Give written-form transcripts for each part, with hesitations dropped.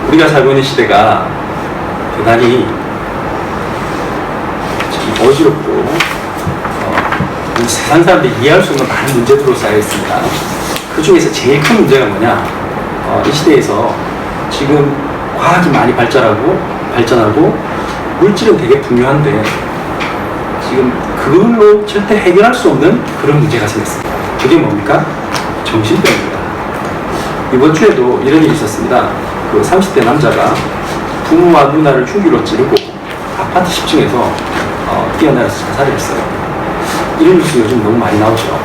우리가 살고 있는 시대가 대단히 좀 어지럽고 세상 사람들이 이해할 수 없는 많은 문제들로 쌓여 있습니다. 그 중에서 제일 큰 문제가 뭐냐? 이 시대에서 지금 과학이 많이 발전하고 물질은 되게 풍요한데 지금 그걸로 절대 해결할 수 없는 그런 문제가 생겼습니다. 그게 뭡니까? 정신병입니다. 이번 주에도 이런 일이 있었습니다. 그 30대 남자가 부모와 누나를 흉기로 찌르고 아파트 10층에서 뛰어내려서 자살을 했어요. 이런 뉴스 요즘 너무 많이 나오죠.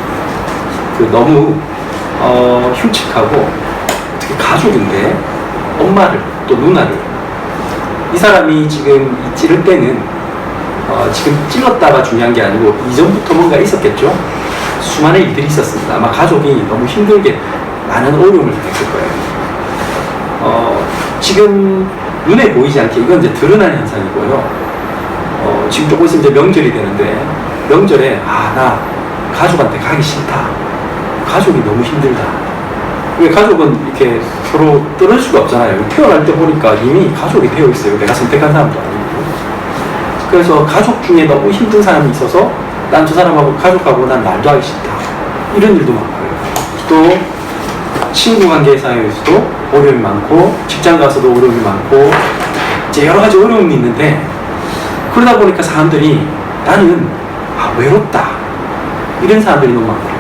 그 너무 흉측하고 특히 가족인데 엄마를 또 누나를 이 사람이 지금 찌를 때는 지금 찔렀다가 중요한 게 아니고 이전부터 뭔가 있었겠죠. 수많은 일들이 있었습니다. 아마 가족이 너무 힘들게 많은 어려움을 당했을 거예요. 지금 눈에 보이지 않게 이건 이제 드러나는 현상이고요. 지금 조금 있으면 이제 명절이 되는데 명절에 나 가족한테 가기 싫다. 가족이 너무 힘들다. 왜 가족은 이렇게 서로 떨어질 수가 없잖아요. 태어날 때 보니까 이미 가족이 되어 있어요. 내가 선택한 사람도 아니고. 그래서 가족 중에 너무 힘든 사람이 있어서 난 저 사람하고 가족하고 난 말도 하기 싫다. 이런 일도 많고요. 또 친구 관계 사이에서도 어려움이 많고 직장 가서도 어려움이 많고 이제 여러 가지 어려움이 있는데 그러다 보니까 사람들이 나는 외롭다. 이런 사람들이 너무 많고요.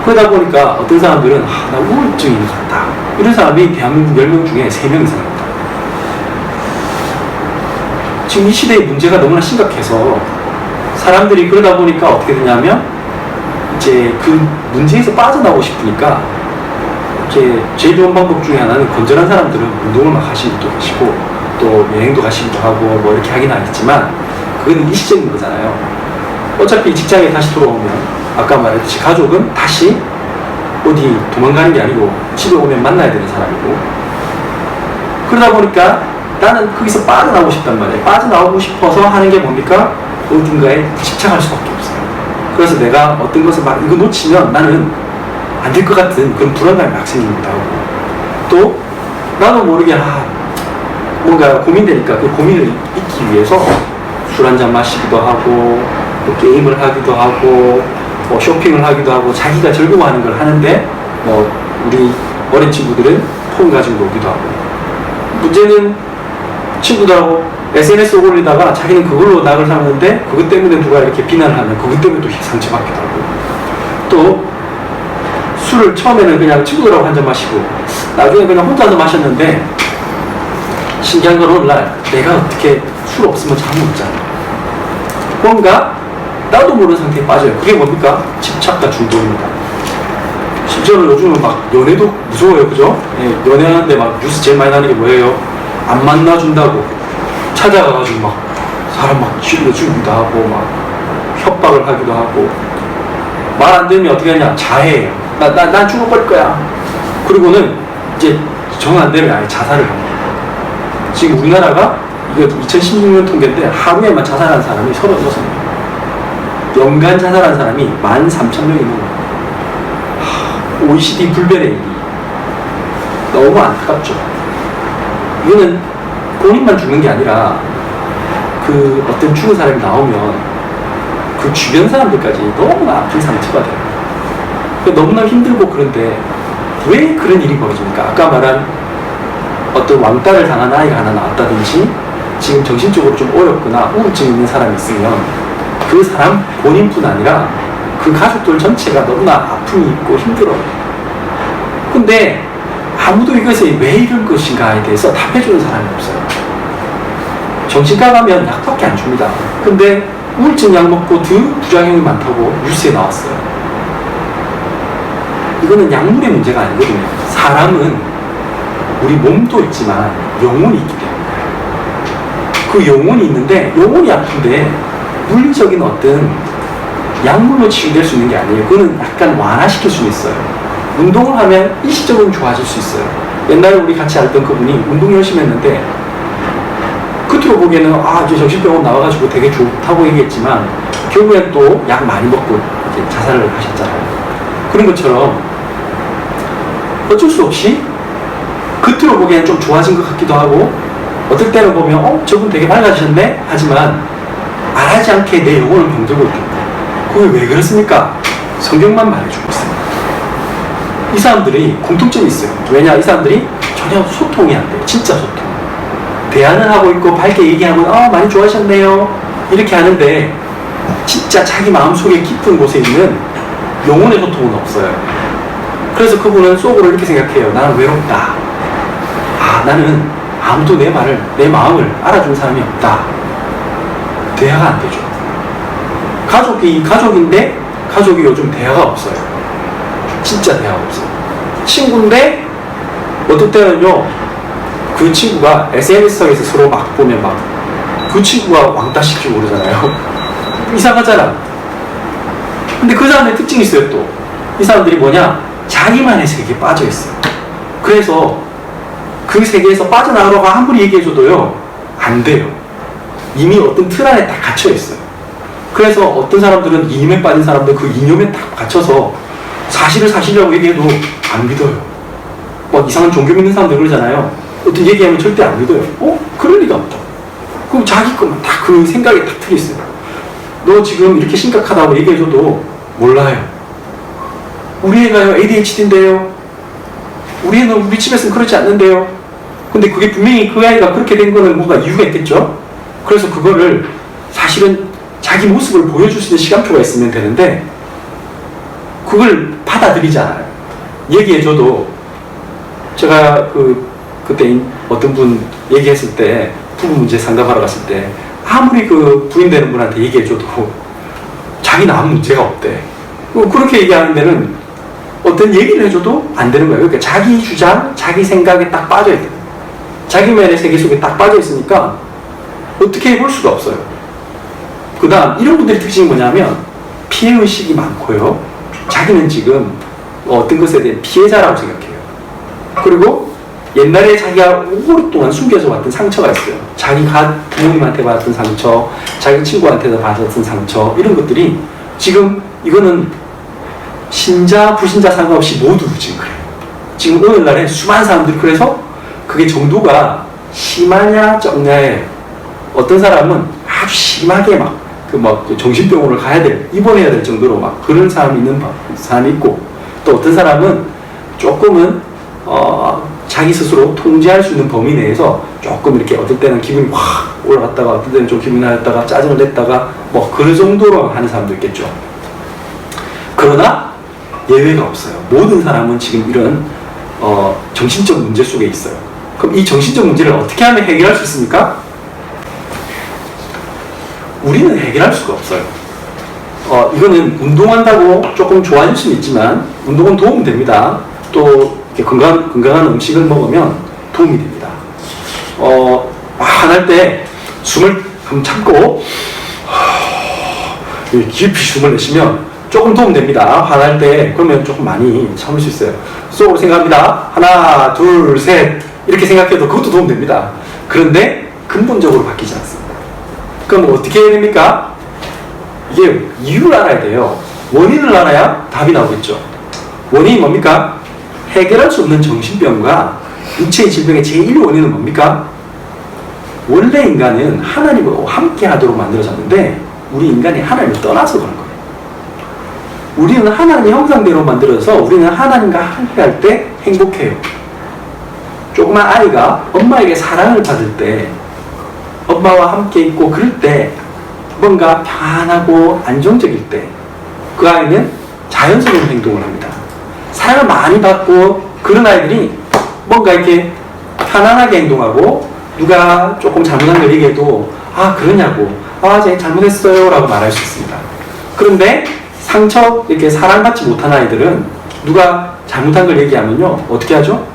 그러다 보니까 어떤 사람들은 나 우울증이 있는 것 같다. 이런 사람이 대한민국 10명 중에 3명 이상입니다. 지금 이 시대의 문제가 너무나 심각해서 사람들이 그러다 보니까 어떻게 되냐면 이제 그 문제에서 빠져나오고 싶으니까 이제 제일 좋은 방법 중에 하나는 건전한 사람들은 운동을 막 하시는 분도 계시고 또 여행도 가시기도 하고 뭐 이렇게 하긴 하겠지만 그건 일시적인 거잖아요. 어차피 직장에 다시 돌아오면 아까 말했듯이 가족은 다시 어디 도망가는 게 아니고 집에 오면 만나야 되는 사람이고 그러다 보니까 나는 거기서 빠져나오고 싶단 말이에요. 빠져나오고 싶어서 하는 게 뭡니까? 어딘가에 집착할 수밖에 없어요. 그래서 내가 어떤 것을 막 이거 놓치면 나는 안 될 것 같은 그런 불안감이 막 생기기도 하고 또 나도 모르게 뭔가 고민되니까 그 고민을 잊기 위해서 술 한잔 마시기도 하고 또 게임을 하기도 하고 뭐 쇼핑을 하기도 하고 자기가 즐거워하는 걸 하는데 뭐 우리 어린 친구들은 폰 가지고 놀기도 하고 문제는 친구들하고 SNS 올리다가 자기는 그걸로 낙을 삼는데 그것 때문에 누가 이렇게 비난을 하면 그것 때문에 또 상처받기도 하고 또 술을 처음에는 그냥 친구들하고 한 잔 마시고 나중에 그냥 혼자서 마셨는데 신기한 건 오늘날 내가 어떻게 술 없으면 잠 못 자요. 뭔가 나도 모르는 상태에 빠져요. 그게 뭡니까? 집착과 중독입니다. 심지어는 요즘은 막 연애도 무서워요. 그죠? 예, 연애하는데 막 뉴스 제일 많이 나는 게 뭐예요? 안 만나준다고 찾아가가지고 막 사람 막 죽이기도 하고 막 협박을 하기도 하고 말 안 되면 어떻게 하냐? 자해해요. 난 죽어버릴 거야. 그리고는 이제 정 안 되면 아예 자살을 합니다. 지금 우리나라가 이거 2016년 통계인데 하루에만 자살한 사람이 36명. 연간 자살한 사람이 13,000명이 넘어요. OECD 불변의 일이 너무 안타깝죠. 이거는 본인만 죽는 게 아니라 그 어떤 죽은 사람이 나오면 그 주변 사람들까지 너무나 아픈 상처가 돼요. 너무나 힘들고 그런데 왜 그런 일이 벌어집니까? 아까 말한 어떤 왕따를 당한 아이가 하나 나왔다든지 지금 정신적으로 좀 어렵거나 우울증 있는 사람이 있으면 그 사람 본인뿐 아니라 그 가족들 전체가 너무나 아픔이 있고 힘들어요. 근데 아무도 이것이 왜 이런 것인가에 대해서 답해주는 사람이 없어요. 정신과 가면 약밖에 안 줍니다. 근데 우울증 약 먹고 더 부작용이 많다고 뉴스에 나왔어요. 이거는 약물의 문제가 아니거든요. 사람은 우리 몸도 있지만 영혼이 있기 때문에 그 영혼이 있는데 영혼이 아픈데 물리적인 어떤 약물로 치유될 수 있는 게 아니에요. 그거는 약간 완화시킬 수 있어요. 운동을 하면 일시적으로 좋아질 수 있어요. 옛날에 우리 같이 알던 그분이 운동 열심히 했는데 겉으로 보기에는 이제 정신병원 나와가지고 되게 좋다고 얘기했지만 결국엔 또 약 많이 먹고 이제 자살을 하셨잖아요. 그런 것처럼 어쩔 수 없이 겉으로 보기에는 좀 좋아진 것 같기도 하고, 어떨 때는 보면 저분 되게 밝아지셨네? 하지만 말하지 않게 내 영혼을 병들고 있겠다. 그게 왜 그렇습니까? 성경만 말해주고 있습니다. 이 사람들이 공통점이 있어요. 왜냐? 이 사람들이 전혀 소통이 안 돼요. 진짜 소통. 대화는 하고 있고 밝게 얘기하고 많이 좋아하셨네요 이렇게 하는데, 진짜 자기 마음속에 깊은 곳에 있는 영혼의 소통은 없어요. 그래서 그분은 속으로 이렇게 생각해요. 나는 외롭다. 나는 아무도 내 마음을 알아주는 사람이 없다. 대화가 안 되죠. 가족인데 가족이 요즘 대화가 없어요. 진짜 대화가 없어요. 친구인데 어떨 때는요, 그 친구가 SNS상에서 서로 막 보면 그 친구가 왕따 시키고 그러잖아요. 이상하잖아. 근데 그 사람의 특징이 있어요. 또 이 사람들이 뭐냐, 자기만의 세계에 빠져 있어요. 그래서 그 세계에서 빠져나가라고 아무리 얘기해줘도요 안 돼요. 이미 어떤 틀 안에 딱 갇혀 있어요. 그래서 어떤 사람들은 이념에 빠진 사람들 그 이념에 딱 갇혀서 사실을 사실이라고 얘기해도 안 믿어요. 막 이상한 종교 믿는 사람들 그러잖아요. 어떤 얘기하면 절대 안 믿어요. 그럴 리가 없다. 그럼 자기 것만 딱 그 생각에 딱 틀려 있어요. 너 지금 이렇게 심각하다고 얘기해줘도 몰라요. 우리 애가요 ADHD인데요. 우리 애는 우리 집에서는 그렇지 않는데요. 근데 그게 분명히 그 아이가 그렇게 된 거는 뭔가 이유가 있겠죠. 그래서 그거를 사실은 자기 모습을 보여줄 수 있는 시간표가 있으면 되는데 그걸 받아들이지 않아요. 얘기해줘도, 제가 그때 어떤 분 얘기했을 때, 부부 문제 상담하러 갔을 때 아무리 그 부인 되는 분한테 얘기해줘도 자기는 아무 문제가 없대. 그렇게 얘기하는 데는 어떤 얘기를 해줘도 안 되는 거예요. 그러니까 자기 주장, 자기 생각에 딱 빠져 있대. 자기만의 세계 속에 딱 빠져 있으니까 어떻게 해볼 수가 없어요. 그 다음 이런 분들의 특징이 뭐냐면 피해의식이 많고요. 자기는 지금 어떤 것에 대한 피해자라고 생각해요. 그리고 옛날에 자기가 오랫동안 숨겨져 왔던 상처가 있어요. 자기가 부모님한테 받았던 상처, 자기 친구한테도 받았던 상처, 이런 것들이 지금 이거는 신자, 불신자 상관없이 모두 지금 그래요. 지금 오늘날에 수많은 사람들이, 그래서 그게 정도가 심하냐 적냐에 어떤 사람은 아주 심하게 정신병원을 입원해야 될 정도로 그런 사람이 있는 사람이 있고, 또 어떤 사람은 조금은 자기 스스로 통제할 수 있는 범위 내에서 조금 이렇게 어떨 때는 기분이 확 올라갔다가 어떨 때는 좀 기분이 나갔다가 짜증을 냈다가 그 정도로 하는 사람도 있겠죠. 그러나 예외가 없어요. 모든 사람은 지금 이런 정신적 문제 속에 있어요. 그럼 이 정신적 문제를 어떻게 하면 해결할 수 있습니까? 우리는 해결할 수가 없어요. 이거는 운동한다고 조금 좋아질 수는 있지만 운동은 도움이 됩니다. 또 이렇게 건강한 음식을 먹으면 도움이 됩니다. 할 때 숨을 한번 참고 깊이 숨을 내쉬면 조금 도움 됩니다. 화날 때 그러면 조금 많이 참을 수 있어요. 속으로 생각합니다. 하나, 둘, 셋 이렇게 생각해도 그것도 도움 됩니다. 그런데 근본적으로 바뀌지 않습니다. 그럼 어떻게 해야 됩니까? 이게 이유를 알아야 돼요. 원인을 알아야 답이 나오겠죠. 원인이 뭡니까? 해결할 수 없는 정신병과 육체의 질병의 제1 원인은 뭡니까? 원래 인간은 하나님과 함께 하도록 만들어졌는데 우리 인간이 하나님을 떠나서 그런 거예요. 우리는 하나님의 형상대로 만들어서 우리는 하나님과 함께 할 때 행복해요. 조그만 아이가 엄마에게 사랑을 받을 때, 엄마와 함께 있고 그럴 때 뭔가 편안하고 안정적일 때 그 아이는 자연스러운 행동을 합니다. 사랑을 많이 받고 그런 아이들이 뭔가 이렇게 편안하게 행동하고, 누가 조금 잘못한 걸 얘기해도 그러냐고, 제가 잘못했어요 라고 말할 수 있습니다. 그런데 이렇게 사랑받지 못한 아이들은 누가 잘못한 걸 얘기하면요 어떻게 하죠?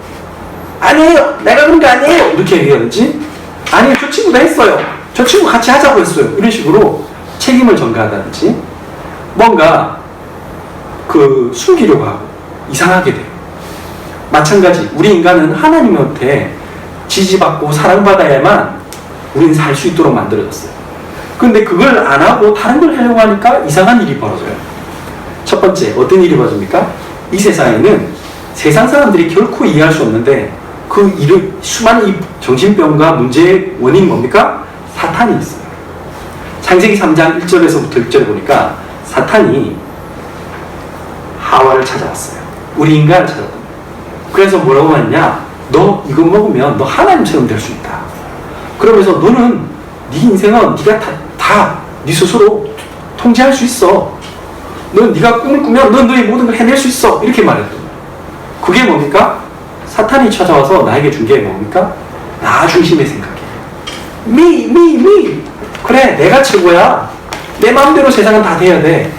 아니에요, 내가 그런 게 아니에요 이렇게 얘기하든지, 아니에요, 저 친구도 했어요, 저 친구 같이 하자고 했어요, 이런 식으로 책임을 전가하다든지 뭔가 숨기려고 하고 이상하게 돼요. 마찬가지 우리 인간은 하나님한테 지지받고 사랑받아야만 우리는 살 수 있도록 만들어졌어요. 근데 그걸 안 하고 다른 걸 하려고 하니까 이상한 일이 벌어져요. 첫 번째, 어떤 일이 벌어집니까? 이 세상에는 세상 사람들이 결코 이해할 수 없는데 수많은 이 정신병과 문제의 원인이 뭡니까? 사탄이 있어요. 창세기 3장 1절에서부터 6절에 보니까 사탄이 하와를 찾아왔어요. 우리 인간을 찾아왔다. 그래서 뭐라고 했냐? 너 이거 먹으면 너 하나님처럼 될 수 있다. 그러면서 너는 네 인생은 네가 다 네 스스로 통제할 수 있어. 넌 네가 꿈을 꾸면 넌 너의 모든 걸 해낼 수 있어. 이렇게 말했던 거예요. 그게 뭡니까? 사탄이 찾아와서 나에게 준 게 뭡니까? 나 중심의 생각이에요. me. 그래, 내가 최고야. 내 마음대로 세상은 다 돼야 돼.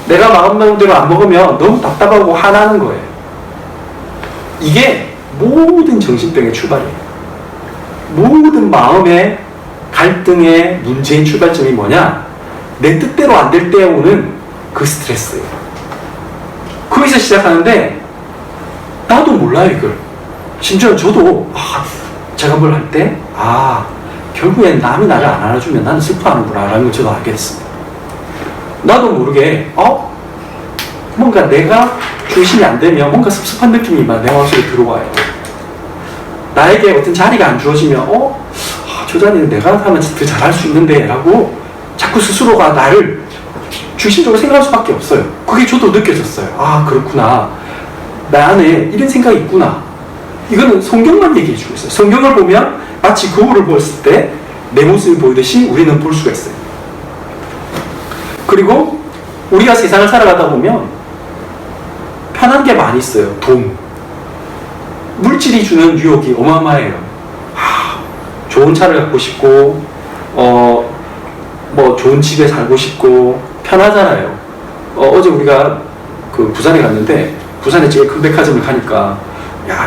내가 마음대로 안 먹으면 너무 답답하고 화나는 거예요. 이게 모든 정신병의 출발이에요. 모든 마음의 갈등의 문제의 출발점이 뭐냐? 내 뜻대로 안 될 때 오는 그 스트레스예요. 거기서 시작하는데 나도 몰라요, 이걸. 심지어 저도 제가 뭘 할 때 결국엔 남이 나를 안 알아주면 나는 슬퍼하는구나 라는 걸 저도 알게 됐습니다. 나도 모르게 뭔가 내가 중심이 안 되면 뭔가 섭섭한 느낌이 막 내 마음속에 들어와요. 나에게 어떤 자리가 안 주어지면 저 자리는 내가 하면 더 잘할 수 있는데 라고 자꾸 스스로가 나를 중심적으로 생각할 수밖에 없어요. 그게 저도 느껴졌어요. 그렇구나. 나 안에 이런 생각이 있구나. 이거는 성경만 얘기해 주고 있어요. 성경을 보면 마치 거울을 보았을 때 내 모습을 보이듯이 우리는 볼 수가 있어요. 그리고 우리가 세상을 살아가다 보면 편한 게 많이 있어요. 돈. 물질이 주는 유혹이 어마어마해요. 좋은 차를 갖고 싶고, 좋은 집에 살고 싶고, 편하잖아요. 어제 우리가 부산에 갔는데, 부산에 제일 큰 백화점을 가니까,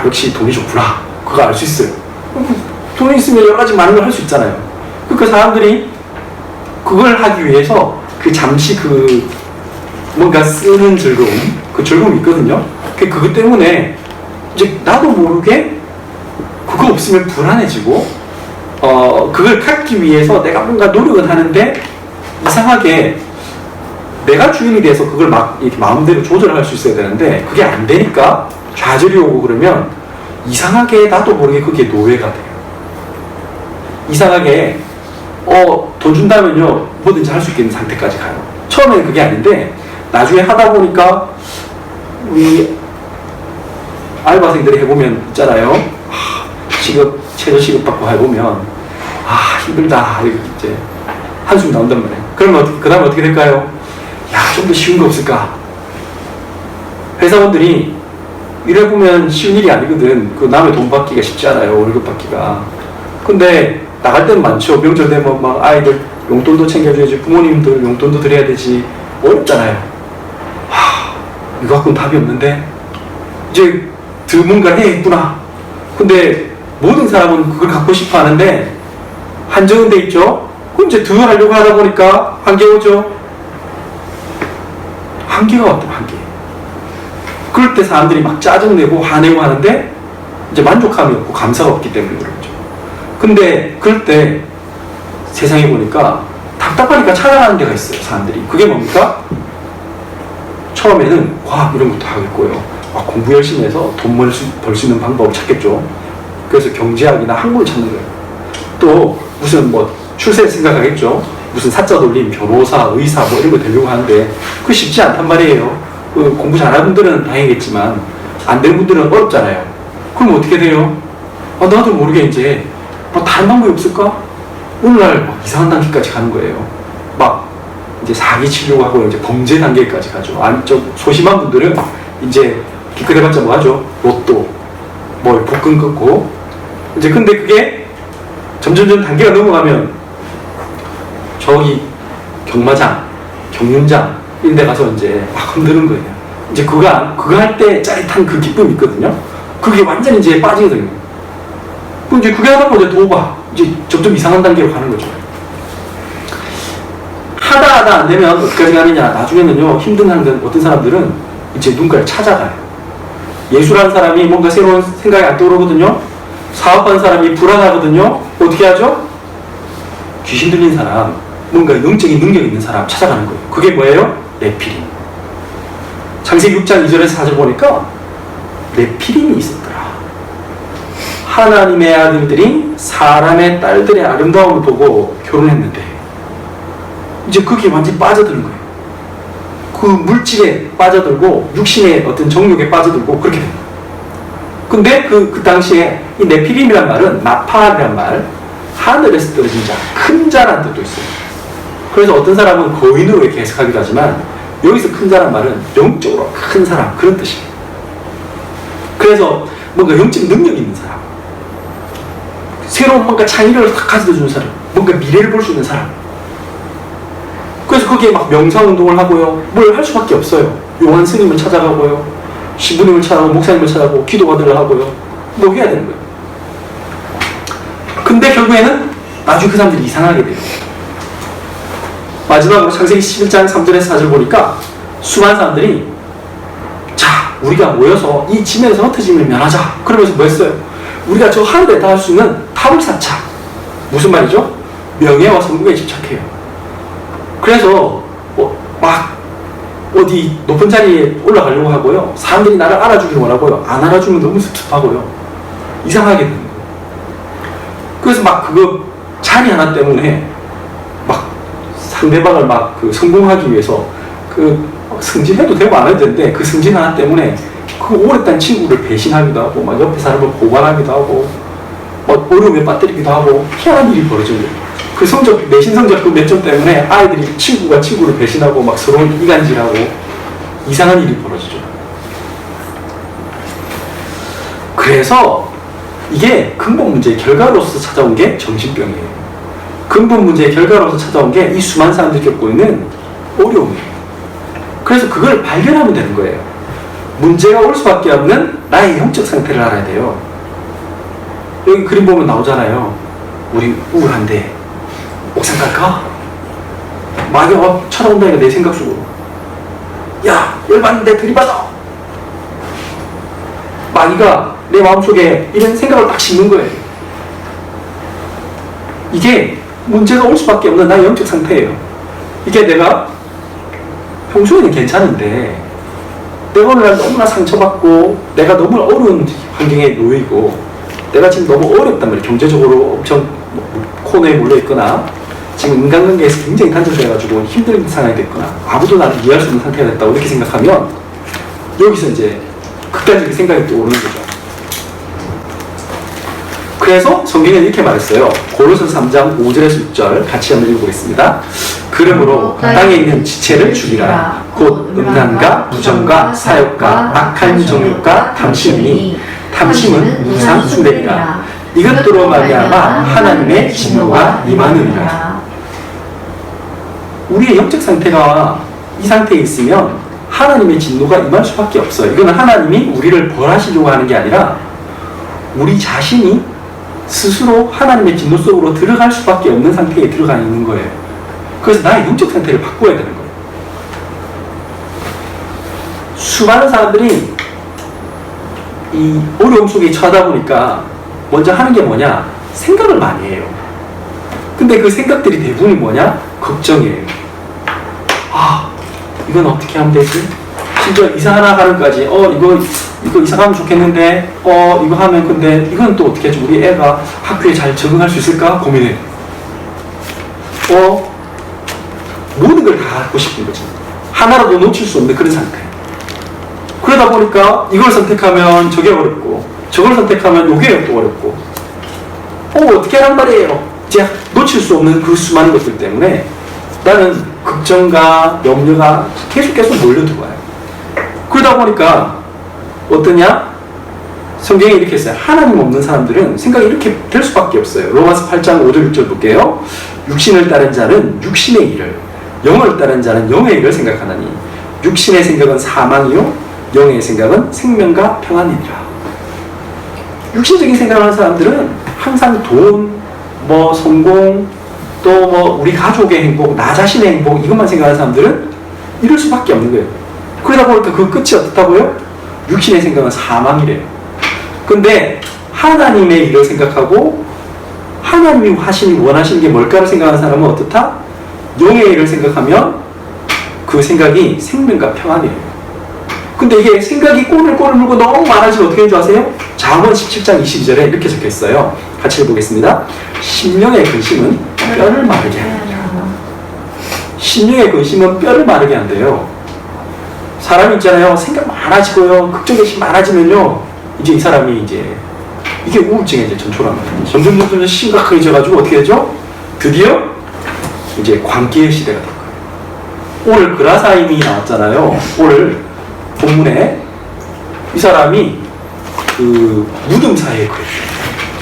역시 돈이 좋구나. 그거 알 수 있어요. 돈이 있으면 여러 가지 많은 걸 할 수 있잖아요. 그러니까 사람들이 그걸 하기 위해서 잠시 뭔가 쓰는 즐거움, 그 즐거움이 있거든요. 그것 때문에 이제 나도 모르게 그거 없으면 불안해지고, 그걸 갖기 위해서 내가 뭔가 노력은 하는데 이상하게 내가 주인이 돼서 그걸 막 이렇게 마음대로 조절할 수 있어야 되는데 그게 안 되니까 좌절이 오고 그러면 이상하게 나도 모르게 그게 노예가 돼요. 이상하게 돈 준다면요 뭐든지 할 수 있겠는 상태까지 가요. 처음에는 그게 아닌데 나중에 하다 보니까 우리 알바생들이 해보면 있잖아요. 최저 시급 받고 해보면 힘들다 이제 한숨 나온단 말이에요. 그러면 그 다음에 어떻게 될까요? 좀 더 쉬운 거 없을까? 회사원들이 일해보면 쉬운 일이 아니거든. 남의 돈 받기가 쉽지 않아요. 월급 받기가. 근데 나갈 때는 많죠. 명절 되면 막 아이들 용돈도 챙겨줘야지, 부모님들 용돈도 드려야 되지. 어렵잖아요. 이거 갖고는 답이 없는데 이제 더 뭔가를 해야겠구나. 근데 모든 사람은 그걸 갖고 싶어 하는데 한정은 돼 있죠. 그럼 이제 더 하려고 하다 보니까 한계 오죠. 한계가 왔다, 한계. 그럴 때 사람들이 막 짜증내고 화내고 하는데 이제 만족감이 없고 감사가 없기 때문에 그렇죠. 근데 그럴 때 세상에 보니까 답답하니까 찾아가는 데가 있어요, 사람들이. 그게 뭡니까? 처음에는 이런 것도 하겠고요. 공부 열심히 해서 돈 벌 수 있는 방법을 찾겠죠. 그래서 경제학이나 학문을 찾는 거예요. 또 무슨 출세 생각하겠죠. 무슨 사자 돌림, 변호사, 의사 이런 거 되려고 하는데 그거 쉽지 않단 말이에요. 공부 잘하는 분들은 다행이겠지만 안 되는 분들은 어렵잖아요. 그럼 어떻게 돼요? 나도 모르게 이제 다른 방법이 없을까? 오늘날 이상한 단계까지 가는 거예요. 이제 사기 치려고 하고 이제 범죄 단계까지 가죠. 좀 소심한 분들은 이제 기껏 해봤자 하죠? 로또, 복권 끊고. 이제 근데 그게 점점 단계가 넘어가면 저기 경마장, 경륜장 이런 데 가서 이제 막 흔드는 거예요. 이제 그거 할 때 짜릿한 그 기쁨이 있거든요. 그게 완전히 이제 빠지거든요. 그럼 이제 그게 하다 보면 이제 점점 이상한 단계로 가는 거죠. 하다 안 되면 어디까지 가느냐. 나중에는요, 힘든 어떤 사람들은 이제 누군가를 찾아가요. 예술하는 사람이 뭔가 새로운 생각이 안 떠오르거든요. 사업하는 사람이 불안하거든요. 어떻게 하죠? 귀신 들린 사람, 뭔가 영적인 능력 있는 사람 찾아가는 거예요. 그게 뭐예요? 네피림. 창세기 6장 2절에서 4절 보니까 네피림이 있었더라. 하나님의 아들들이 사람의 딸들의 아름다움을 보고 결혼했는데 이제 그게 완전히 빠져드는 거예요. 그 물질에 빠져들고 육신의 어떤 정욕에 빠져들고 그렇게 됩니다. 근데 그 당시에 이 네피림이란 말은 나팔이란 말, 하늘에서 떨어진 자, 큰 자라는 뜻도 있어요. 그래서 어떤 사람은 거인으로 이렇게 해석하기도 하지만 여기서 큰 자란 말은 영적으로 큰 사람, 그런 뜻이에요. 그래서 뭔가 영적 능력이 있는 사람, 새로운 뭔가 창의력을 가져다 주는 사람, 뭔가 미래를 볼 수 있는 사람. 그래서 거기에 막 명상운동을 하고요. 뭘 할 수밖에 없어요. 요한 스님을 찾아가고요. 시부님을 찾아가고 목사님을 찾아가고 기도받으려 하고요. 뭐 해야 되는 거예요. 근데 결국에는 나중에 그 사람들이 이상하게 돼요. 마지막으로 창세기 11장 3절에서 4절 보니까 수많은 사람들이 자, 우리가 모여서 이 지면에서 흩어짐을 면하자. 그러면서 뭐 했어요? 우리가 저 하늘에 닿을 수 있는 탑을 쌓자. 무슨 말이죠? 명예와 성공에 집착해요. 그래서 막 어디 높은 자리에 올라가려고 하고요. 사람들이 나를 알아주기를 원하고요. 안 알아주면 너무 섭섭하고요. 이상하게 되는 거예요. 그래서 막 그거 자리 하나 때문에 막 상대방을 막 그 성공하기 위해서 그 승진해도 되고 안 해도 되는데 그 승진 하나 때문에 그 오랫동안 친구를 배신하기도 하고 막 옆에 사람을 고발하기도 하고 어려움에 빠뜨리기도 하고 희한한 일이 벌어진 거예요. 그 성적, 내신 성적 그 몇 점 때문에 아이들이 친구가 친구를 배신하고 막 서로 이간질하고 이상한 일이 벌어지죠. 그래서 이게 근본 문제의 결과로서 찾아온 게 정신병이에요. 근본 문제의 결과로서 찾아온 게 이 수많은 사람들이 겪고 있는 어려움이에요. 그래서 그걸 발견하면 되는 거예요. 문제가 올 수밖에 없는 나의 영적 상태를 알아야 돼요. 여기 그림 보면 나오잖아요. 우리 우울한데 옥상 갈까? 마귀가 찾아온다니까 내 생각 속으로. 야, 열받는데 들이받아. 마귀가 내 마음속에 이런 생각을 딱 심는 거예요. 이게 문제가 올 수밖에 없는 나의 영적 상태예요. 이게 내가 평소에는 괜찮은데 내가 오늘날 너무나 상처받고 내가 너무 어려운 환경에 놓이고 내가 지금 너무 어렵단 말이에요. 경제적으로 엄청 코너에 몰려있거나 지금 인간관계에서 굉장히 단절돼가지고 힘든 상황이 됐거나 아무도 나를 이해할 수 없는 상태가 됐다고 이렇게 생각하면 여기서 이제 극단적인 생각이 또 오는 거죠. 그래서 성경은 이렇게 말했어요. 고린도서 3장 5절에서 6절 같이 한번 읽어보겠습니다. 그러므로 땅에 있는 지체를 죽이라. 곧 음란과 부정과 사욕과 악한 정욕과 탐심이니 탐심은 우상 숭배니라. 이것들로 말미암아 하나님의 진노가 임하느니라. 우리의 영적 상태가 이 상태에 있으면 하나님의 진노가 임할 수밖에 없어요. 이건 하나님이 우리를 벌하시려고 하는 게 아니라 우리 자신이 스스로 하나님의 진노 속으로 들어갈 수밖에 없는 상태에 들어가 있는 거예요. 그래서 나의 영적 상태를 바꿔야 되는 거예요. 수많은 사람들이 이 어려움 속에 처하다 보니까 먼저 하는 게 뭐냐? 생각을 많이 해요. 근데 그 생각들이 대부분이 뭐냐? 걱정이에요. 아, 이건 어떻게 하면 되지? 진짜 이사 하나 가는까지 이거 이사 가면 좋겠는데 이거 하면 근데 이건 또 어떻게 하지? 우리 애가 학교에 잘 적응할 수 있을까? 고민해. 모든 걸 다 하고 싶은 거지. 하나라도 놓칠 수 없는 그런 상태. 그러다 보니까 이걸 선택하면 저게 어렵고 저걸 선택하면 요게 또 어렵고 어떻게 하란 말이에요. 이제 놓칠 수 없는 그 수많은 것들 때문에 나는 걱정과 염려가 계속 몰려들어와요. 그러다 보니까 어떠냐? 성경에 이렇게 했어요. 하나님 없는 사람들은 생각이 이렇게 될 수밖에 없어요. 로마서 8장 5절 6절 볼게요. 육신을 따른 자는 육신의 일을, 영을 따른 자는 영의 일을 생각하나니 육신의 생각은 사망이요 영의 생각은 생명과 평안이니라. 육신적인 생각을 하는 사람들은 항상 돈, 성공, 또 우리 가족의 행복, 나 자신의 행복 이것만 생각하는 사람들은 이럴 수밖에 없는 거예요. 그러다 보니까 그 끝이 어떻다고요? 육신의 생각은 사망이래요. 근데 하나님의 일을 생각하고 하나님이 원하시는 게 뭘까를 생각하는 사람은 어떻다? 영의 일을 생각하면 그 생각이 생명과 평안이에요. 근데 이게 생각이 꼬를 물고 너무 많아지면 어떻게 되는 줄 아세요? 잠언 17장 22절에 이렇게 적혀 있어요. 같이 읽어보겠습니다. 심령의 근심은 뼈를 마르게 한다. 심령의 근심은 뼈를 마르게 한대요. 사람이 있잖아요. 생각 많아지고요. 걱정이 많아지면요. 이제 이 사람이 이게 우울증에 이제 전초란 말이에요. 점점 심각하게 져가지고 어떻게 되죠? 드디어 이제 광기의 시대가 될 거예요. 오늘 그라사임이 나왔잖아요. 오늘 본문에 이 사람이 그 무덤 사이에 그랬어요.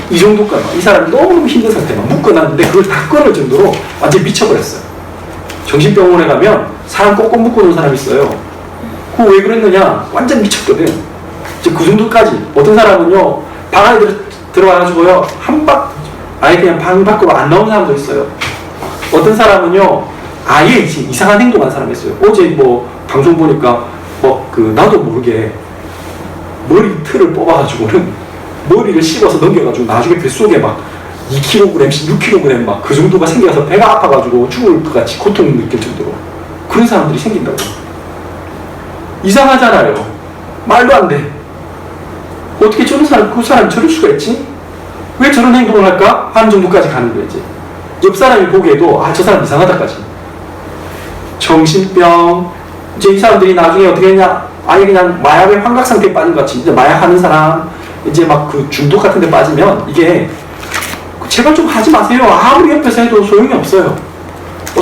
이 정도까지 이 사람이 너무 힘든 상태만 묶어놨는데 그걸 다 끊을 정도로 완전 미쳐버렸어요. 정신병원에 가면 사람 꼭꼭 묶어놓은 사람이 있어요. 그거 왜 그랬느냐? 완전 미쳤거든. 이제 그 정도까지. 어떤 사람은요, 방 안에 들어와가지고요, 아예 그냥 방 밖으로 안 나온 사람도 있어요. 어떤 사람은요, 아예 이상한 행동하는 사람이 있어요. 어제 뭐, 방송 보니까, 나도 모르게 머리 틀을 뽑아가지고는 머리를 씹어서 넘겨가지고 나중에 뱃속에 막 2kg, 6kg 막 그 정도가 생겨서 배가 아파가지고 죽을 것 같이 고통을 느낄 정도로 그런 사람들이 생긴다고. 이상하잖아요. 말도 안 돼. 어떻게 그 사람이 저럴 수가 있지? 왜 저런 행동을 할까? 하는 정도까지 가는 거지. 옆 사람이 보기에도 저 사람 이상하다까지. 정신병. 이제 이 사람들이 나중에 어떻게 했냐? 아예 그냥 마약의 환각 상태에 빠진 것 같이. 이제 마약하는 사람, 이제 막 그 중독 같은 데 빠지면 이게 제발 좀 하지 마세요. 아무리 옆에서 해도 소용이 없어요.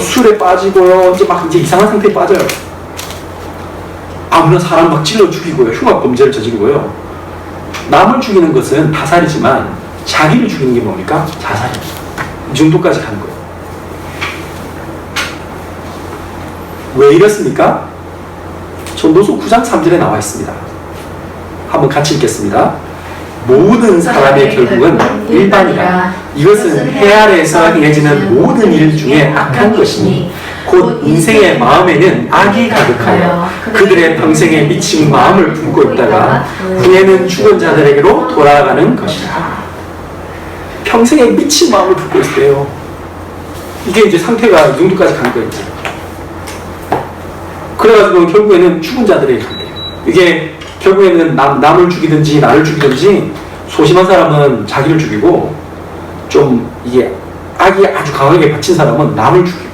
술에 빠지고요. 이제 이상한 상태에 빠져요. 아무나 사람 막 찔러 죽이고요. 흉악 범죄를 저지르고요. 남을 죽이는 것은 타살이지만 자기를 죽이는 게 뭡니까? 자살입니다. 이 정도까지 가는 거예요. 왜 이렇습니까? 전도서 9장 3절에 나와 있습니다. 한번 같이 읽겠습니다. 모든 사람의 결국은 일반이라. 이것은 해 아래에서 행해지는 모든 일 중에 악한 것이니 곧 인생의 마음에는 악이 가득하여 그들의 평생에 미친 마음을 품고 있다가 후에는 죽은 자들에게로 돌아가는 것이다. 평생에 미친 마음을 품고 있대요. 이게 이제 상태가 이 정도까지 간 거예요. 그래가지고 결국에는 죽은 자들에게 간대요. 이게 결국에는 남을 죽이든지 나를 죽이든지 소심한 사람은 자기를 죽이고 좀 이게 악이 아주 강하게 받친 사람은 남을 죽이고.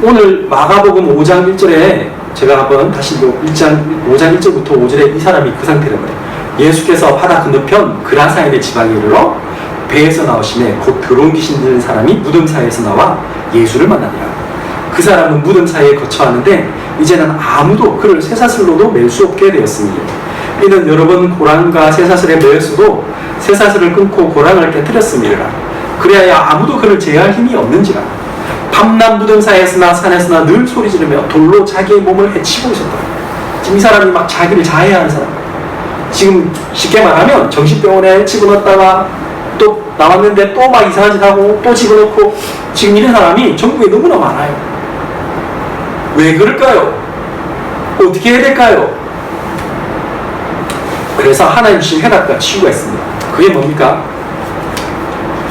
오늘 마가복음 5장 1절에 제가 한번 다시 5장 1절부터 5절에 이 사람이 그 상태란 말이에요. 예수께서 바다 건너편 그라사인의 지방에 이르러 배에서 나오시매 곧 더러운 귀신 들린 사람이 무덤 사이에서 나와 예수를 만나니라. 그 사람은 무덤 사이에 거처하는데 이제는 아무도 그를 쇠사슬로도 맬 수 없게 되었으니 이는 여러 번 고랑과 쇠사슬에 매였어도 쇠사슬을 끊고 고랑을 깨뜨렸음이라. 그래야 아무도 그를 제어할 힘이 없는지라. 밤낮 무덤 사이에서나 산에서나 늘 소리 지르며 돌로 자기의 몸을 해치고 있었다. 지금 이 사람이 막 자기를 자해하는 사람. 지금 쉽게 말하면 정신병원에 집어넣었다가 또 나왔는데 또 막 이상한 짓 하고 또 집어넣고 지금 이런 사람이 전국에 너무나 많아요. 왜 그럴까요? 어떻게 해야 될까요? 그래서 하나님 주신 해답과 치유가 있습니다. 그게 뭡니까?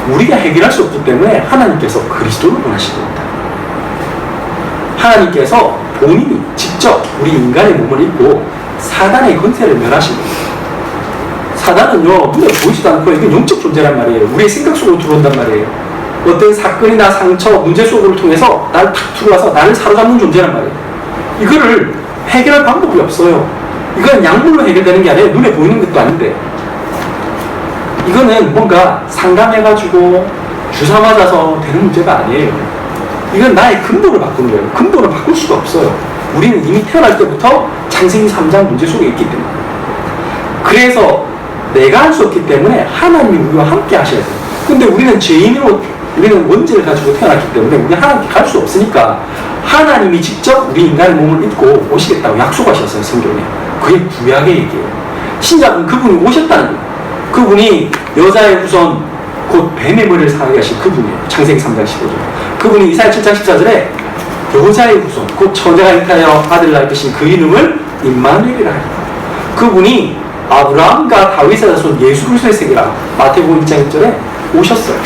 우리가 해결할 수 없기 때문에 하나님께서 그리스도를 보내신 겁니다. 하나님께서 본인이 직접 우리 인간의 몸을 입고 사단의 권세를 멸하신 겁니다. 사단은요, 눈에 보이지도 않고 이건 영적 존재란 말이에요. 우리의 생각 속으로 들어온단 말이에요. 어떤 사건이나 상처, 문제 속으로 통해서 나를 탁 들어와서 나를 사로잡는 존재란 말이에요. 이거를 해결할 방법이 없어요. 이건 약물로 해결되는 게 아니에요. 눈에 보이는 것도 아닌데. 이거는 뭔가 상담해가지고 주사 맞아서 되는 문제가 아니에요. 이건 나의 근본을 바꾸는 거예요. 근본을 바꿀 수가 없어요. 우리는 이미 태어날 때부터 창세기 3장 문제 속에 있기 때문에. 그래서 내가 할 수 없기 때문에 하나님이 우리와 함께 하셔야 돼요. 근데 우리는 죄인으로, 우리는 원죄를 가지고 태어났기 때문에 우리 하나님께 갈 수 없으니까 하나님이 직접 우리 인간의 몸을 입고 오시겠다고 약속하셨어요, 성경에. 그게 구약의 얘기예요. 신약은 그분이 오셨다는 거예요. 그분이 여자의 후손, 곧 뱀의 머리를 상하게 하신 그분이에요. 창세기 3장 15절. 그분이 이사야 7장 14절에 여자의 후손, 곧 처자가 잉태하여 아들을 낳을 것인 그 이름을 임마누엘이라 하리라. 그분이 아브라함과 다윗의 자손 예수 그리스도의 세계라 마태복음 1장 1절에 오셨어요.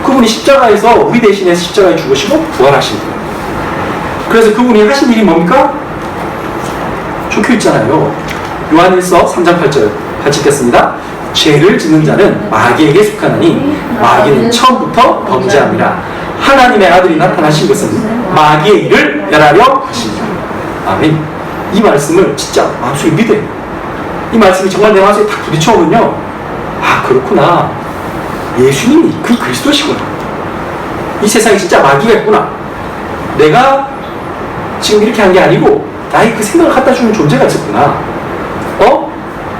그분이 십자가에서 우리 대신에 십자가에 죽으시고 부활하신 거예요. 그래서 그분이 하신 일이 뭡니까? 적혀 있잖아요. 요한일서 3장 8절 같이 읽겠습니다. 죄를 짓는 자는 마귀에게 속하나니 마귀는 처음부터 범죄함이라. 하나님의 아들이 나타나신 것은 마귀의 일을 멸하려 하십니다. 아멘. 이 말씀을 진짜 마음속에 믿어요. 이 말씀이 정말 내 마음속에 딱 부딪혀오면요, 아 그렇구나, 예수님이 그 그리스도시구나, 이 세상에 진짜 마귀가 있구나, 내가 지금 이렇게 한 게 아니고 나의 그 생각을 갖다 주는 존재가 있었구나.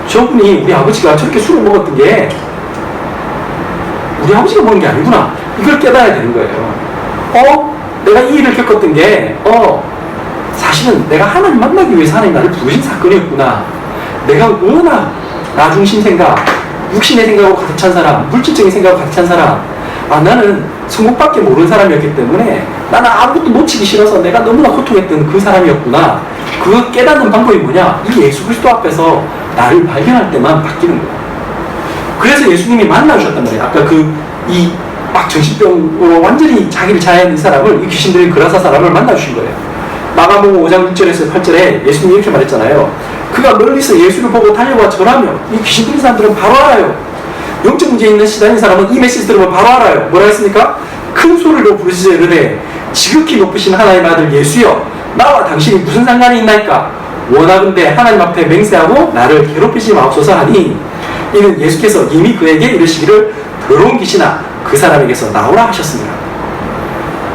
저분이 우리 아버지가 저렇게 술을 먹었던 게 우리 아버지가 먹은 게 아니구나, 이걸 깨달아야 되는 거예요. 내가 이 일을 겪었던 게 사실은 내가 하나님 만나기 위해서 하나님 나를 부르신 사건이었구나. 내가 워낙 나중심 생각, 육신의 생각으로 가득 찬 사람, 물질적인 생각으로 가득 찬 사람, 나는 성공밖에 모르는 사람이었기 때문에 나는 아무것도 놓치기 싫어서 내가 너무나 고통했던 그 사람이었구나. 그 깨닫는 방법이 뭐냐? 이 예수 그리스도 앞에서 나를 발견할 때만 바뀌는 거야. 그래서 예수님이 만나주셨단 말이에요. 아까 이 막 정신병으로 완전히 자기를 자해한 이 사람을, 이 귀신들이 그라사 사람을 만나주신 거예요. 마가복음 5장 6절에서 8절에 예수님이 이렇게 말했잖아요. 그가 멀리서 예수를 보고 달려와 절하며, 이 귀신 들린 사람들은 바로 알아요. 영적 문제 있는 시달린 사람은 이 메시지 들으면 바로 알아요. 뭐라 했습니까? 큰 소리로 부르시자 이르되 지극히 높으신 하나님의 아들 예수여, 나와 당신이 무슨 상관이 있나이까? 원하건대 하나님 앞에 맹세하고 나를 괴롭히지 마옵소서 하니, 이는 예수께서 이미 그에게 이르시기를 더러운 귀신아 그 사람에게서 나오라 하셨습니다.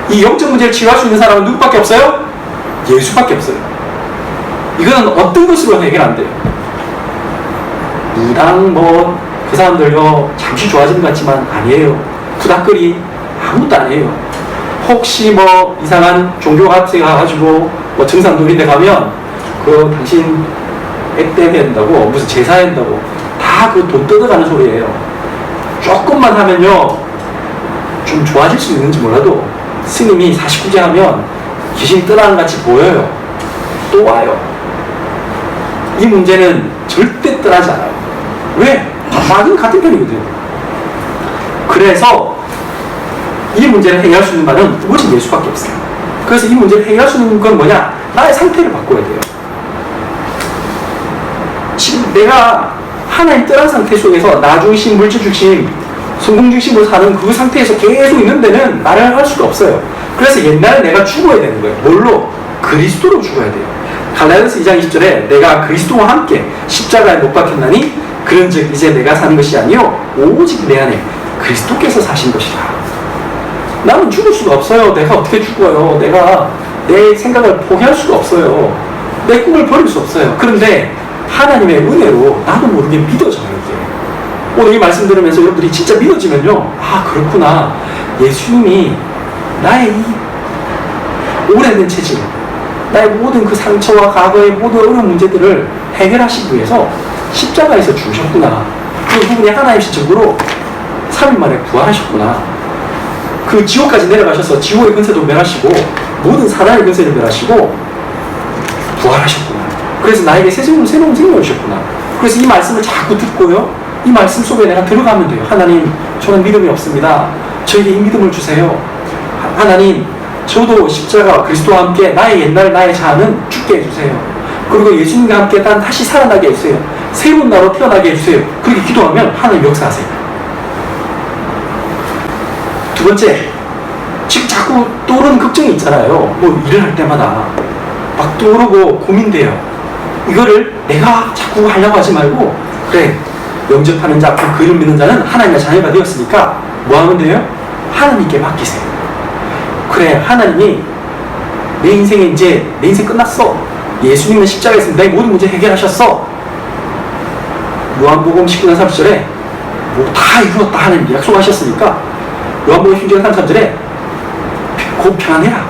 이 영적 문제를 치유할 수 있는 사람은 누구밖에 없어요? 예수밖에 없어요. 이거는 어떤 것으로 해결 안 돼요. 무당 그 사람들요 잠시 좋아지는 것 같지만 아니에요. 구닥거리 아무것도 아니에요. 혹시 이상한 종교 같이 가가지고 증상 돌린데 가면 당신 액땜 해야 된다고, 무슨 제사 해야 된다고, 다 돈 뜯어가는 소리예요. 조금만 하면요 좀 좋아질 수 있는지 몰라도 스님이 49제 하면 귀신이 떠나는 같이 보여요. 또 와요. 이 문제는 절대 떠나지 않아요. 왜? 마귀는 같은 편이거든요. 그래서 이 문제를 해결할 수 있는 말은 오직 예수밖에 없어요. 그래서 이 문제를 해결할 수 있는 건 뭐냐? 나의 상태를 바꿔야 돼요. 지금 내가 하나님 떠난 상태 속에서 나중심, 물질중심, 성공중심으로 사는 그 상태에서 계속 있는 데는 나를 할 수가 없어요. 그래서 옛날에 내가 죽어야 되는 거예요. 뭘로? 그리스도로 죽어야 돼요. 갈라디아서 2장 20절에 내가 그리스도와 함께 십자가에 못 박혔나니 그런즉 이제 내가 사는 것이 아니요 오직 내 안에 그리스도께서 사신 것이라. 나는 죽을 수가 없어요. 내가 어떻게 죽어요? 내가 내 생각을 포기할 수가 없어요. 내 꿈을 버릴 수 없어요. 그런데 하나님의 은혜로 나도 모르게 믿어져요. 이게 오늘 이 말씀 들으면서 여러분들이 진짜 믿어지면요, 아 그렇구나, 예수님이 나의 이 오래된 체질, 나의 모든 그 상처와 과거의 모든 어려운 문제들을 해결하시기 위해서 십자가에서 죽으셨구나. 그 부분이 하나님 시적으로 3일 만에 부활하셨구나. 그 지옥까지 내려가셔서 지옥의 근세도 멸하시고 모든 사단의 근세를 멸하시고 부활하셨구나. 그래서 나에게 새로운 생명을 주셨구나. 그래서 이 말씀을 자꾸 듣고요, 이 말씀 속에 내가 들어가면 돼요. 하나님, 저는 믿음이 없습니다. 저에게 이 믿음을 주세요. 하나님, 저도 십자가 그리스도와 함께 나의 옛날 나의 자아는 죽게 해주세요. 그리고 예수님과 함께 난 다시 살아나게 해주세요. 새로운 나로 태어나게 해주세요. 그렇게 기도하면 하나님 역사하세요. 두 번째, 지금 자꾸 떠오르는 걱정이 있잖아요. 일을 할 때마다 막 떠오르고 고민돼요. 이거를 내가 자꾸 하려고 하지 말고, 그래, 영접하는 자, 그를 믿는 자는 하나님의 자녀가 되었으니까 뭐 하면 돼요? 하나님께 맡기세요. 그래, 하나님이 내 인생에 이제 내 인생 끝났어. 예수님은 십자가에서 내 모든 문제 해결하셨어. 요한복음 19장 30절에 다 이루었다 하나님 약속하셨으니까, 요한복음 19장 33절에 곧 평안해라,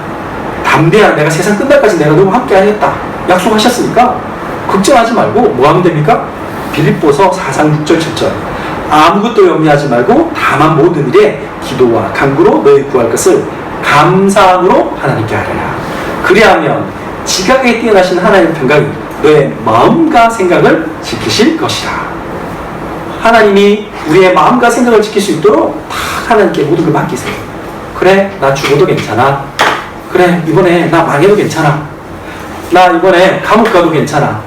담대하라, 내가 세상 끝날까지 내가 너무 함께 하겠다 약속하셨으니까 걱정하지 말고 뭐 하면 됩니까? 빌립보서 4장 6절 7절 아무것도 염려하지 말고 다만 모든 일에 기도와 간구로 너희 구할 것을 감사함으로 하나님께 하려라. 그리하면 지각에 뛰어나신 하나님의 평강이 너의 마음과 생각을 지키실 것이라. 하나님이 우리의 마음과 생각을 지킬 수 있도록 다 하나님께 모든 걸 맡기세요. 그래, 나 죽어도 괜찮아. 그래, 이번에 나 망해도 괜찮아. 나 이번에 감옥 가도 괜찮아.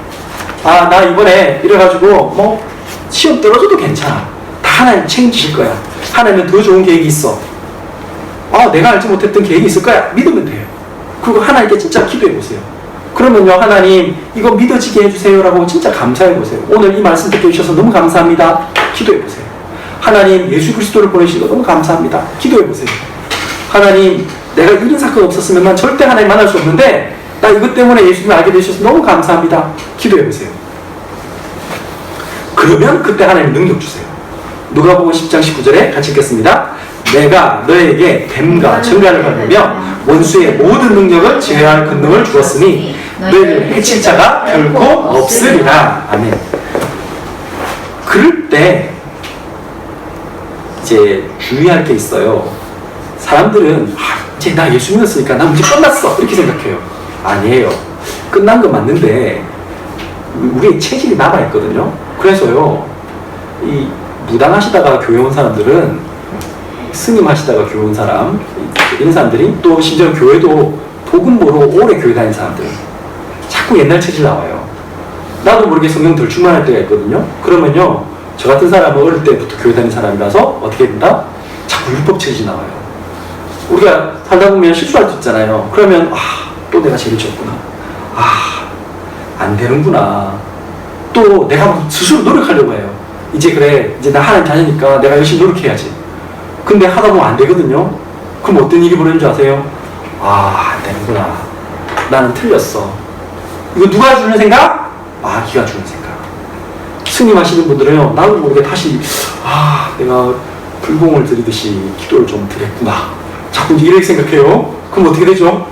아, 나 이번에 이래가지고 뭐 시험 떨어져도 괜찮아. 다 하나님 책임지실 거야. 하나님은 더 좋은 계획이 있어. 아, 내가 알지 못했던 계획이 있을 거야. 믿으면 돼요. 그리고 하나님께 진짜 기도해 보세요. 그러면요, 하나님 이거 믿어지게 해주세요라고 진짜 감사해 보세요. 오늘 이 말씀 듣게 해주셔서 너무 감사합니다. 기도해 보세요. 하나님 예수 그리스도를 보내주신 거 너무 감사합니다. 기도해 보세요. 하나님 내가 이런 사건 없었으면 난 절대 하나님 만날 수 없는데 나 이것 때문에 예수님 알게 되셔서 너무 감사합니다. 기도해 보세요. 그러면 그때 하나님 능력 주세요. 누가복음 10장 19절에 같이 읽겠습니다. 내가 너에게 뱀과 정갈을 받으며 원수의 모든 능력을 제어할 권능을 주었으니 너희를 해칠 자가 결코 없으리라. 아멘. 그럴 때 이제 주의할 게 있어요. 사람들은 이제 나 예수 믿었으니까 나 문제 끝났어 이렇게 생각해요. 아니에요. 끝난 건 맞는데 우리의 체질이 남아있거든요. 그래서요, 이 무당하시다가 교회 온 사람들은, 스님 하시다가 교회 온 사람, 이런 사람들이, 또 심지어 교회도 복음 보러 오래 교회 다닌 사람들, 자꾸 옛날 체질 나와요. 나도 모르게 성령 덜 충만할 때가 있거든요. 그러면요, 저 같은 사람은 어릴 때부터 교회 다닌 사람이라서 어떻게 된다? 자꾸 율법 체질이 나와요. 우리가 살다 보면 실수할 수 있잖아요. 그러면 또 내가 죄를 지었구나. 안 되는구나. 또 내가 스스로 노력하려고 해요. 이제 그래, 이제 나 하나님 자녀니까 내가 열심히 노력해야지. 근데 하다 보면 안 되거든요. 그럼 어떤 일이 벌어지는 줄 아세요? 안 되는구나. 나는 틀렸어. 이거 누가 주는 생각? 마귀가 주는 생각. 스님 하시는 분들은요, 나도 모르게 다시 내가 불공을 드리듯이 기도를 좀 드렸구나. 자꾸 이렇게 생각해요. 그럼 어떻게 되죠?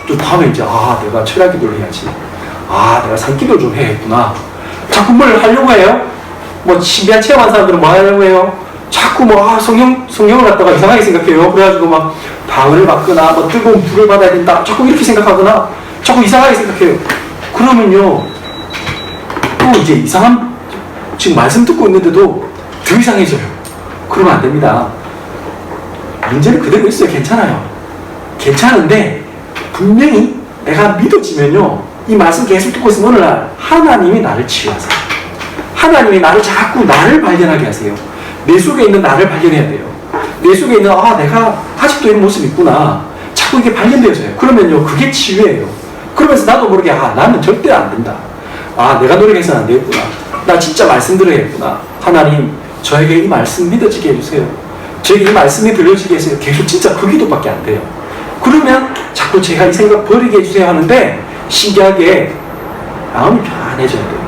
또 다음에 이제 내가 철야 기도를 해야지. 내가 산기도를 좀 해야겠구나. 자꾸 뭘 하려고 해요? 뭐 신비한 체험한 사람들은 뭐 하려고 해요? 자꾸 성령을 갖다가 이상하게 생각해요. 그래가지고 막 방언을 받거나 뭐 뜨거운 불을 받아야 된다. 자꾸 이렇게 생각하거나 자꾸 이상하게 생각해요. 그러면요, 또 이제 지금 말씀 듣고 있는데도 더 이상해져요. 그러면 안 됩니다. 문제는 그대로 있어요. 괜찮아요. 괜찮은데 분명히 내가 믿어지면요, 이 말씀 계속 듣고 있으면 어느 날 하나님이 나를 치유하세요. 하나님이 자꾸 나를 발견하게 하세요. 내 속에 있는 나를 발견해야 돼요. 내 속에 있는 내가 아직도 이런 모습이 있구나. 자꾸 이게 발견되어져요. 그러면요, 그게 치유예요. 그러면서 나도 모르게 나는 절대 안 된다. 내가 노력해서는 안 되겠구나. 나 진짜 말씀 들어야겠구나. 하나님 저에게 이 말씀 믿어지게 해주세요. 저에게 이 말씀이 들려지게 해주세요. 계속 진짜 그 기도밖에 안 돼요. 그러면 자꾸 제가 이 생각 버리게 해주세요 하는데, 신기하게 마음이 편안해져야 돼요.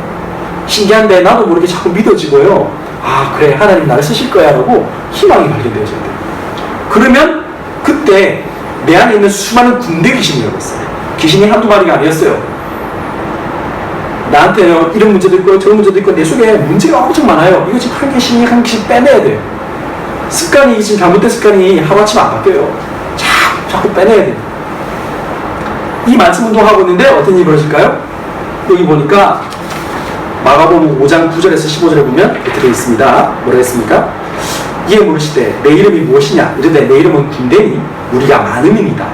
신기한데 나도 모르게 자꾸 믿어지고요. 그래, 하나님 나를 쓰실 거야 라고 희망이 발견되어져야 돼요. 그러면 그때 내 안에 있는 수많은 군대 귀신이라고 있어요. 귀신이 한두 마리가 아니었어요. 나한테는 이런 문제도 있고 저런 문제도 있고 내 속에 문제가 엄청 많아요. 이거 지금 한 개씩 빼내야 돼요. 습관이, 지금 잘못된 습관이 하루아침에 안 바뀌어요. 자꾸 빼내야 돼요. 이 말씀 운동하고 있는데 어떤 일이 벌어질까요? 여기 보니까 마가복음 5장 9절에서 15절에 보면 이렇게 되어 있습니다. 뭐라 했습니까? 이에 물으시되 내 이름이 무엇이냐? 이르되 내 이름은 군대니 우리가 많음이니이다.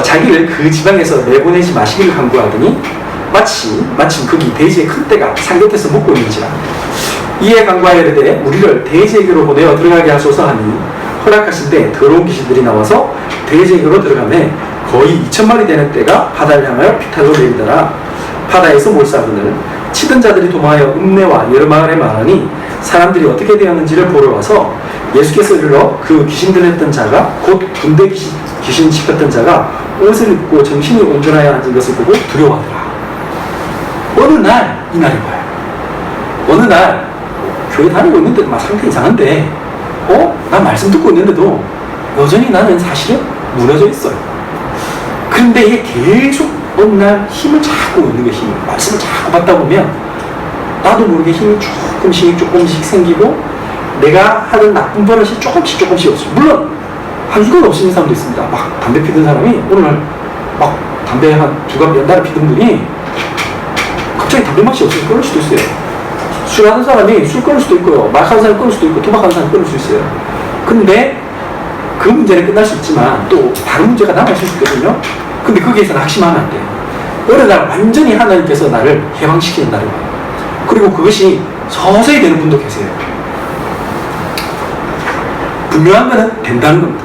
자기를 그 지방에서 내보내지 마시기를 간구하더니 마침 거기 돼지의 큰 떼가 산 곁에서 먹고 있는지라. 이에 간구하여 이르되 우리를 돼지에게로 보내어 들어가게 하소서 하니 허락하신데 더러운 귀신들이 나와서 돼지에게로 들어가매 거의 2,000마리 되는 떼가 바다를 향하여 피타로 내리더라. 바다에서 몰살하는 치던 자들이 도망하여 읍내와 여러 마을에 말하니 사람들이 어떻게 되었는지를 보러 와서 예수께서 이르러 그 귀신들 했던 자가 곧 군대 귀신 씹혔던 자가 옷을 입고 정신이 온전하여 앉은 것을 보고 두려워하더라. 어느 날 이날이 와요. 어느 날 교회 다니고 있는데 막 상태 이상한데 난 말씀 듣고 있는데도 여전히 나는 사실은 무너져 있어요. 그런데 이게 계속 어느 날 힘을 자꾸 얻는 게 힘이에요. 말씀을 자꾸 받다 보면 나도 모르게 힘이 조금씩 생기고 내가 하는 나쁜 버릇이 조금씩 없어요. 물론 이건 없이는 사람도 있습니다. 막 담배 피던 사람이 오늘 막 담배 한 2갑 연달아 피던 분이 갑자기 담배 맛이 없어서 끊을 수도 있어요. 술 하는 사람이 술 끊을 수도 있고요. 말 하는 사람이 끊을 수도 있고 도박 하는 사람이 끊을 수 있어요. 근데 그 문제는 끝날 수 있지만 또 다른 문제가 남아있을 수 있거든요. 근데 거기에서 낙심하면 안 돼요. 어느 날 완전히 하나님께서 나를 해방시키는 날이 와요. 그리고 그것이 서서히 되는 분도 계세요. 분명한 것은 된다는 겁니다.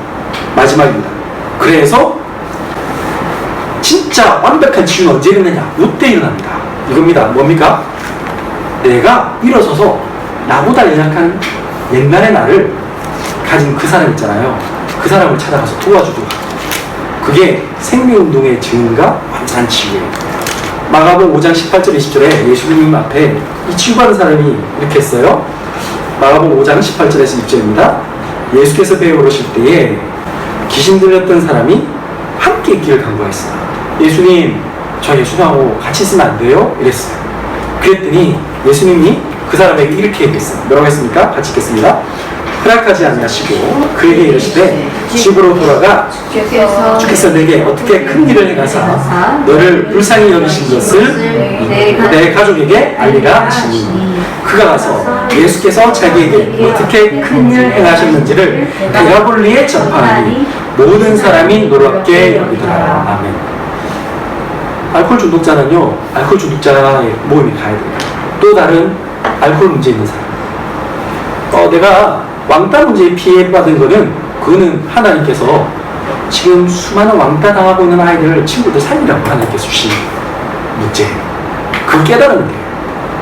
마지막입니다. 그래서 진짜 완벽한 치유는 언제 일어나냐? 이때 일어납니다. 이겁니다. 뭡니까? 내가 일어서서 나보다 연약한 옛날의 나를 가진 그 사람 있잖아요. 그 사람을 찾아가서 도와주고, 그게 생명운동의 증인과 완전한 치유예요. 마가복음 5장 18절 20절에 예수님 앞에 이 치유받은 사람이 이렇게 했어요. 마가복음 5장 18절에서 20절입니다. 예수께서 배우러실 때에 귀신 들렸던 사람이 함께 있기를 간구하였어요. 예수님, 저 예수님하고 같이 있으면 안 돼요? 이랬어요. 그랬더니 예수님이 그 사람에게 이렇게 얘기했어요. 뭐라고 했습니까? 같이 읽겠습니다. 허락하지 아니하시고 그에게 이르시되 집으로 돌아가 주께서 내게 어떻게 큰 일을 행하사 너를 불쌍히 여기신 것을 내 가족에게 알리라 하시니, 그가 가서 예수께서 자기에게 어떻게 큰 일을 행하셨는지를 데가볼리에 전파하니 모든 사람이 놀랍게 여기더라. 아멘. 알코올 중독자는요, 알코올 중독자의 모임에 가야 돼요. 또 다른 알코올 문제 있는 사람. 내가 왕따 문제에 피해받은 거는, 그거는 하나님께서 지금 수많은 왕따 당하고 있는 아이들, 친구들 살리라고 하나님께서 주신 문제예요. 그걸 깨달으면 돼요.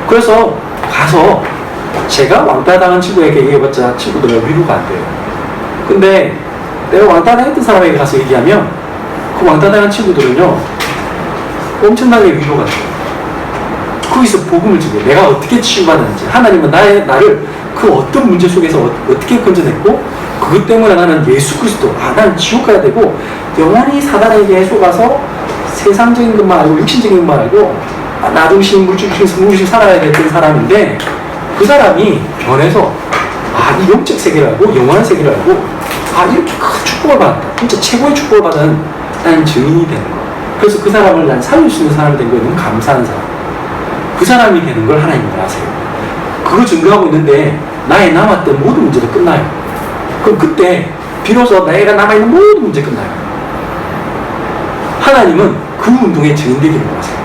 그래서 가서 제가 왕따 당한 친구에게 얘기해봤자 친구들은 위로가 안 돼요. 근데 내가 왕따 당했던 사람에게 가서 얘기하면 그 왕따 당한 친구들은요, 엄청나게 위로가 돼요. 거기서 복음을 주고 내가 어떻게 치유받았는지, 하나님은 나를 그 어떤 문제 속에서 어떻게 건져냈고, 그것 때문에 나는 예수 그리스도, 나는 지옥 가야 되고 영원히 사단에게 속아서 세상적인 것만 알고 육신적인 것만 알고 나 중심, 물질 중심, 성공 중심 살아야 됐던 사람인데, 그 사람이 변해서 이 영적 세계를 알고 영원한 세계를 알고 이렇게 큰 축복을 받았다, 진짜 최고의 축복을 받은 나는 증인이 되는 거. 그래서 그 사람을 난 살릴 수 있는 사람이 된 거에 너무 감사한 사람, 그 사람이 되는 걸 하나님은 아세요. 그거 증거하고 있는데 나의 남았던 모든 문제도 끝나요. 그럼 그때 비로소 내가 남아있는 모든 문제 끝나요. 하나님은 그 운동의 증인되기를 원하세요.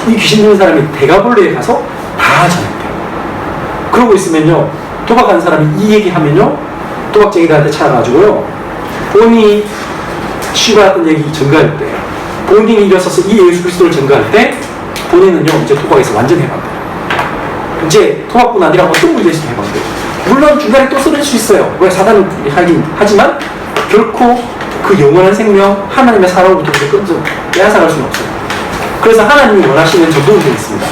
이 귀신 들린 사람이 데가볼리에 가서 다 전해요. 그러고 있으면요, 도박하는 사람이 이 얘기하면요, 도박쟁이들한테 찾아가지고요, 본인이 치유받았던 얘기 증거할 때, 본인이 일어서서 이 예수 그리스도를 증거할 때, 본인은요 이제 도박에서 완전 해방돼요. 이제 도박뿐 아니라 어떤 문제에서 해방돼요. 물론 중간에 또 쓰러질 수 있어요. 왜? 사단은 하긴 하지만 결코 그 영원한 생명, 하나님의 사랑으로부터 빼앗아갈 수는 없어요. 그래서 하나님이 원하시는 전도운동이 있습니다.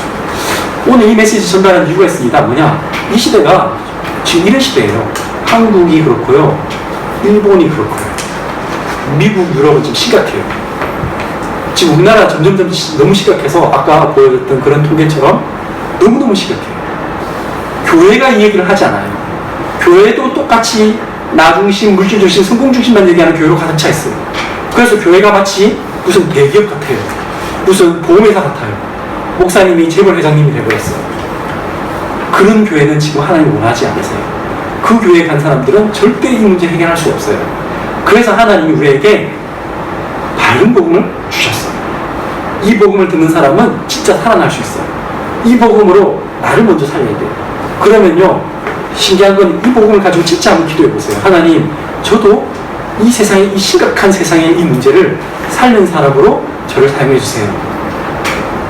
오늘 이 메시지 전달하는 이유가 있습니다. 뭐냐? 이 시대가 지금 이런 시대예요. 한국이 그렇고요, 일본이 그렇고요, 미국, 유럽은 지금 심각해요. 지금 우리나라 점점 너무 심각해서 아까 보여줬던 그런 통계처럼 너무너무 심각해요. 교회가 이 얘기를 하지 않아요. 교회도 똑같이 나 중심, 물질 중심, 성공 중심만 얘기하는 교회로 가득 차 있어요. 그래서 교회가 마치 무슨 대기업 같아요. 무슨 보험회사 같아요. 목사님이 재벌 회장님이 되어버렸어요. 그런 교회는 지금 하나님 원하지 않으세요. 그 교회에 간 사람들은 절대 이 문제 해결할 수 없어요. 그래서 하나님이 우리에게 바른 복음을 주셨어요. 이 복음을 듣는 사람은 진짜 살아날 수 있어요. 이 복음으로 나를 먼저 살려야 돼요. 그러면요, 신기한 건 이 복음을 가지고 진짜 한번 기도해 보세요. 하나님, 저도 이 세상에, 이 심각한 세상의 이 문제를 살린 사람으로 저를 사용해 주세요.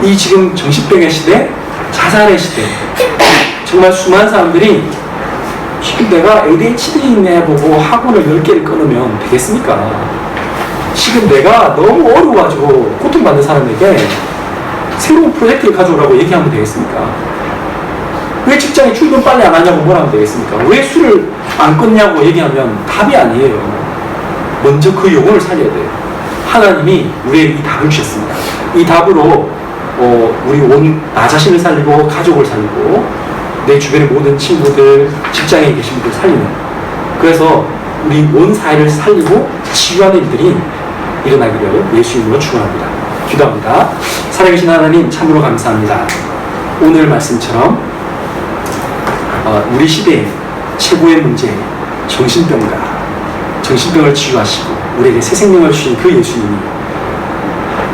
이 지금 정신병의 시대, 자살의 시대, 정말 수많은 사람들이 지금 내가 ADHD 있네 보고 학원을 10개를 끊으면 되겠습니까? 지금 내가 너무 어려워가지고 고통받는 사람에게 새로운 프로젝트를 가져오라고 얘기하면 되겠습니까? 왜 직장에 출근 빨리 안 하냐고 뭐라면 되겠습니까? 왜 술을 안 끊냐고 얘기하면 답이 아니에요. 먼저 그 영혼을 살려야 돼요. 하나님이 우리에게 이 답을 주셨습니다. 이 답으로 우리 나 자신을 살리고 가족을 살리고 내 주변의 모든 친구들, 직장에 계신 분들 살리는, 그래서 우리 온 사회를 살리고 치유하는 일들이 일어나기를 예수 이름으로 축원합니다. 기도합니다. 살아계신 하나님, 참으로 감사합니다. 오늘 말씀처럼 우리 시대의 최고의 문제, 정신병을 치유하시고 우리에게 새 생명을 주신 그 예수님이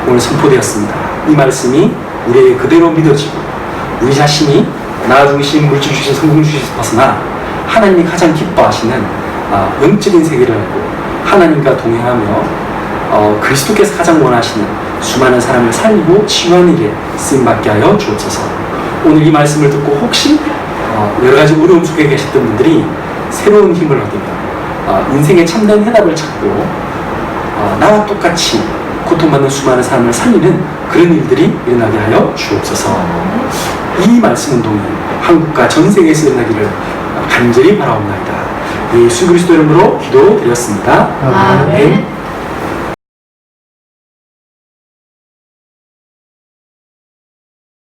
오늘 선포되었습니다. 이 말씀이 우리에게 그대로 믿어지고 우리 자신이 나 중심, 물질 중심, 성공 중심에서 벗어나 하나님이 가장 기뻐하시는 영적인 세계를 알고 하나님과 동행하며 그리스도께서 가장 원하시는 수많은 사람을 살리고 치유하는 일에 쓰임받게 하여 주옵소서. 오늘 이 말씀을 듣고 혹시 여러 가지 어려움 속에 계셨던 분들이 새로운 힘을 얻으며 인생의 참된 해답을 찾고 나와 똑같이 고통받는 수많은 사람을 살리는 그런 일들이 일어나게 하여 주옵소서. 이 말씀 운동이 한국과 전 세계에서 일어나기를 간절히 바라옵나이다. 예수 그리스도 이름으로 기도드렸습니다. 아멘.